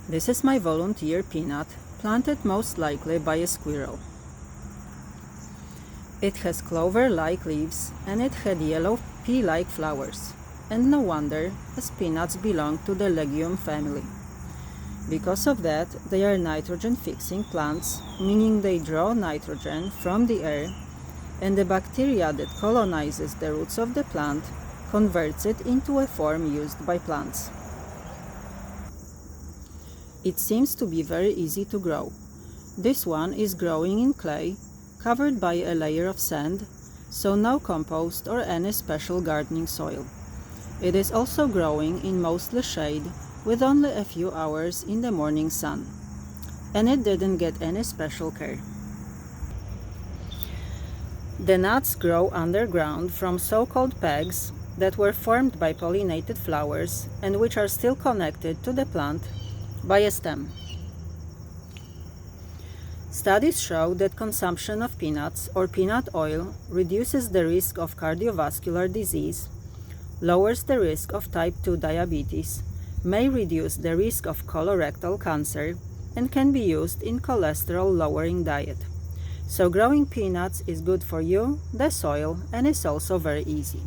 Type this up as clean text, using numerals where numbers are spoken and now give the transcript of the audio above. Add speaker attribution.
Speaker 1: This is my volunteer peanut, planted most likely by a squirrel. It has clover-like leaves and it had yellow pea-like flowers, and no wonder, as peanuts belong to the legume family. Because of that, they are nitrogen-fixing plants, meaning they draw nitrogen from the air, and the bacteria that colonizes the roots of the plant converts it into a form used by plants. It seems to be very easy to grow. This one is growing in clay, covered by a layer of sand, so no compost or any special gardening soil. It is also growing in mostly shade, with only a few hours in the morning sun. And it didn't get any special care. The nuts grow underground from so-called pegs that were formed by pollinated flowers and which are still connected to the plant by a stem. Studies show that consumption of peanuts or peanut oil reduces the risk of cardiovascular disease, lowers the risk of type 2 diabetes, may reduce the risk of colorectal cancer, and can be used in cholesterol-lowering diet. So growing peanuts is good for you, the soil, and is also very easy.